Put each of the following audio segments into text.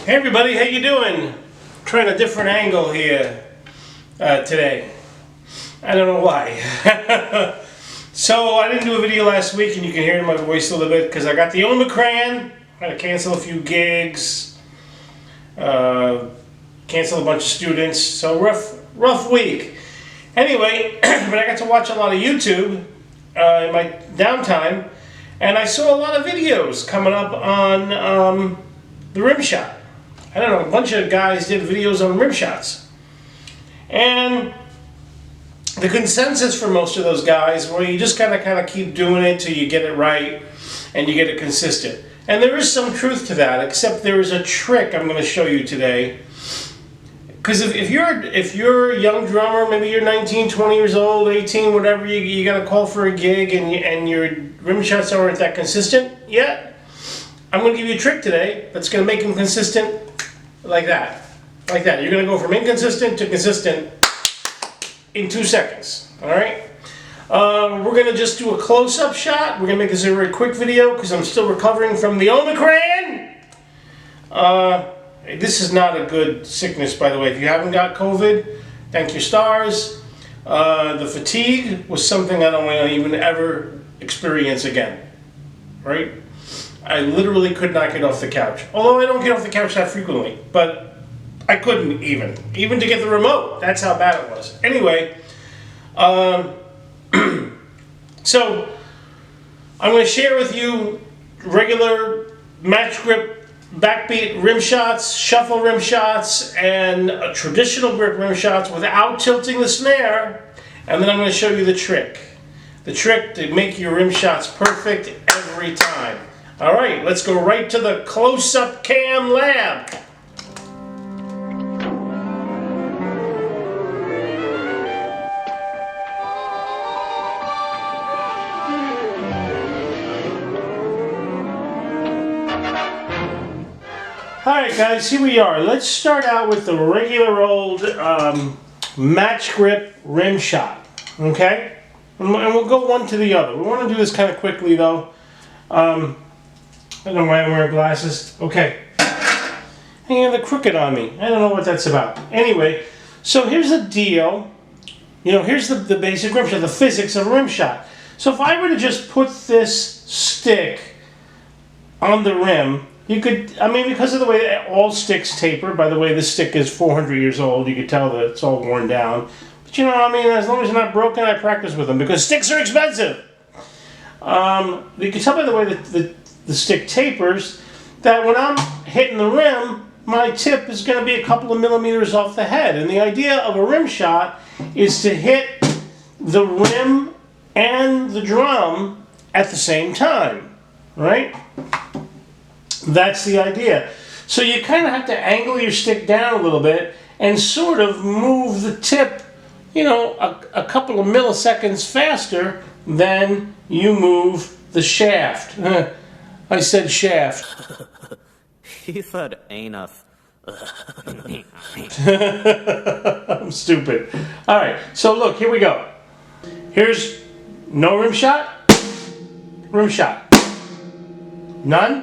Hey everybody, how you doing? Trying a different angle here today. I don't know why. So I didn't do a video last week, and you can hear my voice a little bit because I got the Omicron. I had to cancel a few gigs, cancel a bunch of students. So rough week. Anyway, but I got to watch a lot of YouTube in my downtime, and I saw a lot of videos coming up on the Rimshot. I don't know, a bunch of guys did videos on Rimshots. And the consensus for most of those guys, well, you just kind of keep doing it till you get it right and you get it consistent. And there is some truth to that, except there is a trick I'm going to show you today. Because if you're a young drummer, maybe you're 19, 20 years old, 18, whatever, you got a call for a gig and your Rimshots aren't that consistent yet, I'm going to give you a trick today that's going to make them consistent like that. Like that. You're going to go from inconsistent to consistent in 2 seconds. Alright? We're going to just do a close-up shot. We're going to make this a very quick video because I'm still recovering from the Omicron. This is not a good sickness, by the way. If you haven't got COVID, thank your stars. The fatigue was something I don't want to even ever experience again. Right? I literally could not get off the couch. Although I don't get off the couch that frequently. But I couldn't even to get the remote. That's how bad it was. Anyway, so I'm going to share with you regular match grip, backbeat rim shots, shuffle rim shots, and traditional grip rim shots without tilting the snare. And then I'm going to show you the trick. The trick to make your rim shots perfect every time. All right, let's go right to the close-up cam lab. Alright guys, here we are. Let's start out with the regular old match grip rim shot. Okay? And we'll go one to the other. We want to do this kind of quickly though. I don't know why I'm wearing glasses. Okay. Hanging the crooked on me. I don't know what that's about. Anyway, so here's the deal. You know, here's the basic rim shot, the physics of a rim shot. So if I were to just put this stick on the rim, you could, I mean, because of the way all sticks taper, by the way, this stick is 400 years old, you could tell that it's all worn down. But you know, I mean, as long as they're not broken, I practice with them, because sticks are expensive. You can tell by the way that the stick tapers, that when I'm hitting the rim, my tip is going to be a couple of millimeters off the head. And the idea of a rim shot is to hit the rim and the drum at the same time, right? That's the idea. So you kind of have to angle your stick down a little bit and sort of move the tip, you know, a couple of milliseconds faster than you move the shaft. I said shaft. He said anus. I'm stupid. Alright, so look, here we go. Here's no rim shot, rim shot. None.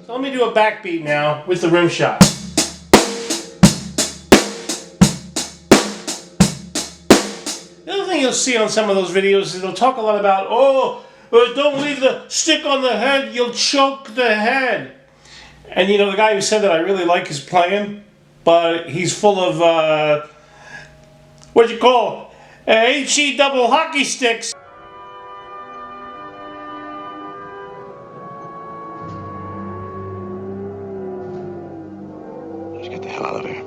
So let me do a backbeat now with the rim shot. The other thing you'll see on some of those videos is they'll talk a lot about, don't leave the stick on the head, you'll choke the head. And you know, the guy who said that I really like his playing, but he's full of, what do you call, HE double hockey sticks. Get the hell out of here.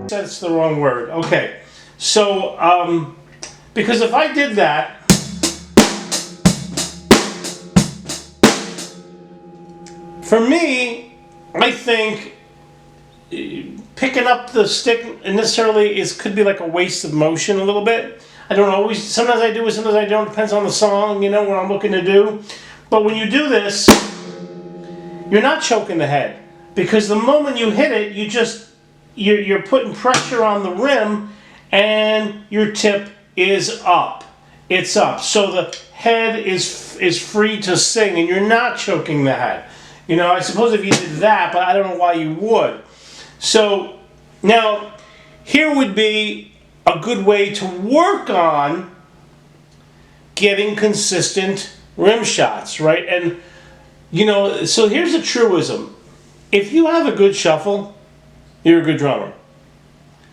That's the wrong word. Okay. So, because if I did that, for me, I think picking up the stick necessarily could be like a waste of motion a little bit. I don't always, sometimes I do it, sometimes I don't, depends on the song, you know, what I'm looking to do. But when you do this, you're not choking the head. Because the moment you hit it, you're putting pressure on the rim and your tip is up. It's up. So the head is free to sing and you're not choking the head. You know, I suppose if you did that, but I don't know why you would. So now, here would be a good way to work on getting consistent rim shots, right? And, you know, so here's a truism. If you have a good shuffle, you're a good drummer.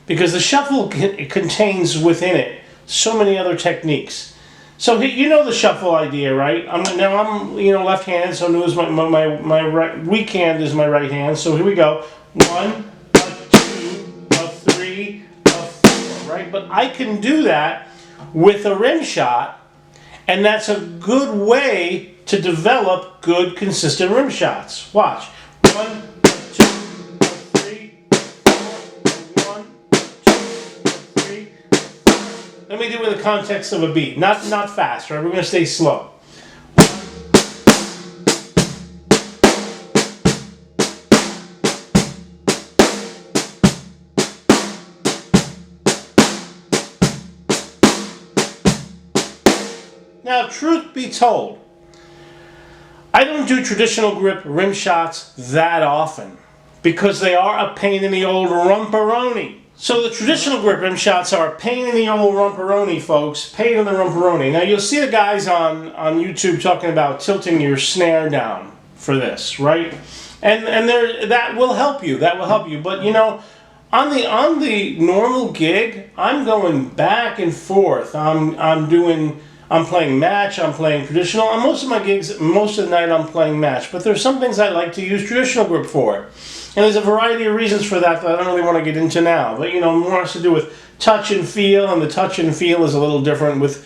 Because the shuffle contains within it so many other techniques. So you know the shuffle idea, right? I'm left-handed, so new is my right, weak hand is my right hand. So here we go. 1, a 2, a 3, a 4, right? But I can do that with a rim shot, and that's a good way to develop good, consistent rim shots. Watch. 1, a 2, a 3, a 4, a 1, a 2, a 3. Let me do it in the context of a beat, not fast, right? We're going to stay slow. Now, truth be told, I don't do traditional grip rim shots that often because they are a pain in the old rumperoni. So the traditional grip rim shots are a pain in the old rumperoni, folks. Pain in the rumperoni. Now you'll see the guys on YouTube talking about tilting your snare down for this, right? And that will help you. That will help you. But you know, on the normal gig, I'm going back and forth. I'm playing match, I'm playing traditional. On most of my gigs, most of the night I'm playing match. But there's some things I like to use traditional grip for. And there's a variety of reasons for that I don't really want to get into now. But you know, more has to do with touch and feel, and the touch and feel is a little different with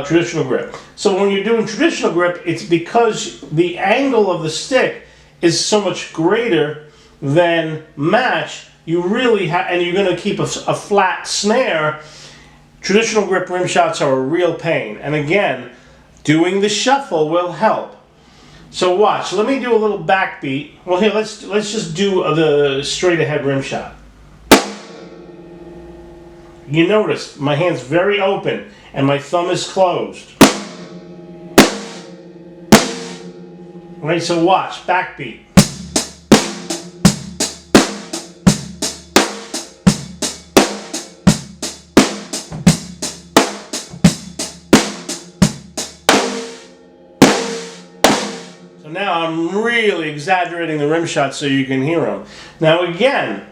traditional grip. So when you're doing traditional grip, it's because the angle of the stick is so much greater than match. You really and you're going to keep a flat snare. Traditional grip rim shots are a real pain. And again, doing the shuffle will help. So watch, let me do a little backbeat. Well, here, let's just do the straight ahead rim shot. You notice my hand's very open and my thumb is closed. Right, so watch, backbeat. Now I'm really exaggerating the rim shots so you can hear them. Now again,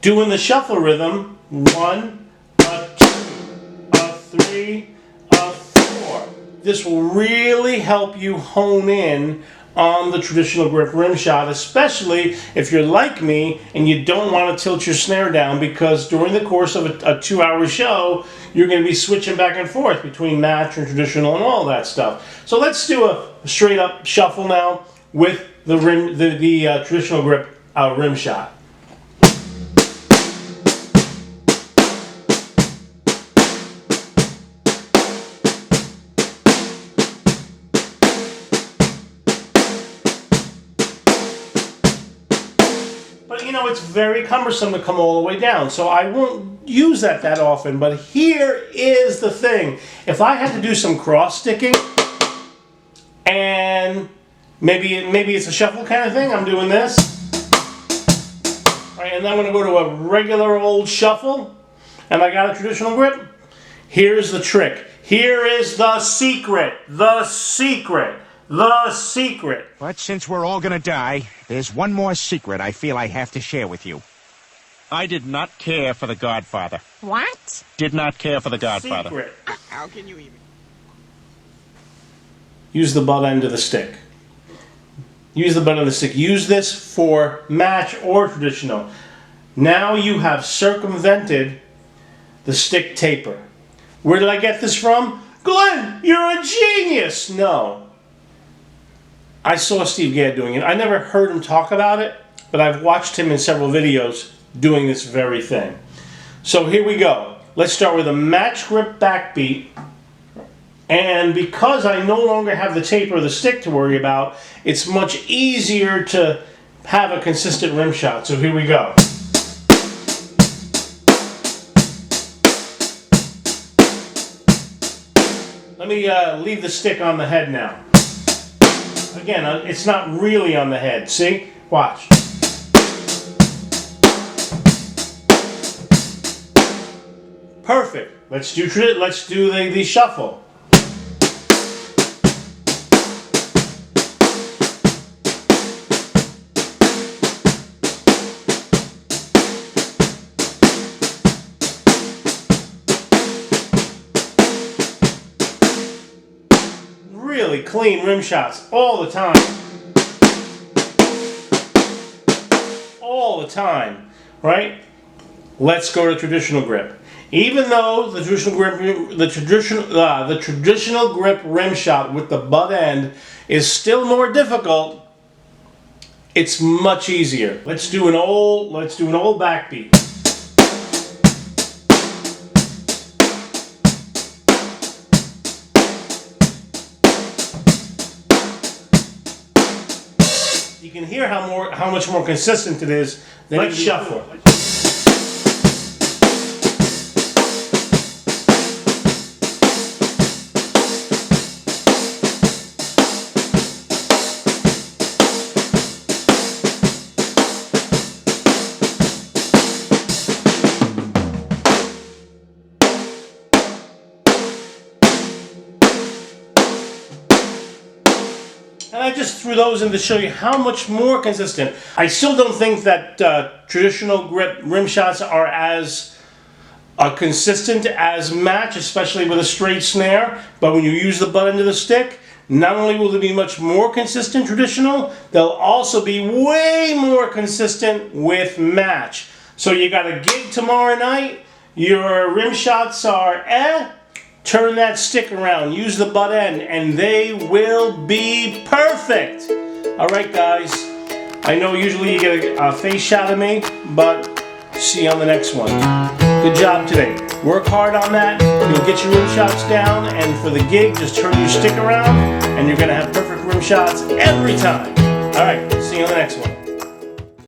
doing the shuffle rhythm, 1, a 2, a 3, a 4. This will really help you hone in on the traditional grip rim shot, especially if you're like me and you don't want to tilt your snare down, because during the course of a 2-hour show, you're going to be switching back and forth between match and traditional and all that stuff. So let's do a straight up shuffle now with the traditional grip rim shot. But you know, it's very cumbersome to come all the way down, so I won't use that often. But here is the thing. If I had to do some cross sticking, and maybe it's a shuffle kind of thing, I'm doing this. All right, and then I'm going to go to a regular old shuffle, and I got a traditional grip. Here's the trick. Here is the secret. The secret. The secret. But since we're all gonna die, there's one more secret I feel I have to share with you. I did not care for The Godfather. What? Did not care for The Godfather. Secret. How can you even? Use the butt end of the stick. Use the butt end of the stick. Use this for match or traditional. Now you have circumvented the stick taper. Where did I get this from? Glenn, you're a genius! No. I saw Steve Gadd doing it. I never heard him talk about it, but I've watched him in several videos doing this very thing. So here we go. Let's start with a match grip backbeat. And because I no longer have the taper of the stick to worry about, it's much easier to have a consistent rim shot. So here we go. Let me leave the stick on the head now. again, it's not really on the head. See? Watch. Perfect. Let's do the shuffle. Really clean rim shots all the time. All the time, right? Let's go to traditional grip. Even though the traditional grip rim shot with the butt end is still more difficult, it's much easier. Let's do an old backbeat. You can hear how much more consistent it is than let's shuffle. And I just threw those in to show you how much more consistent. I still don't think that traditional grip rim shots are as consistent as match, especially with a straight snare. But when you use the butt end of the stick, not only will they be much more consistent traditional, they'll also be way more consistent with match. So you got a gig tomorrow night, your rim shots are turn that stick around, use the butt end, and they will be perfect. All right, guys. I know usually you get a face shot of me, but see you on the next one. Good job today. Work hard on that. You'll get your rim shots down, and for the gig, just turn your stick around, and you're going to have perfect rim shots every time. All right, see you on the next one.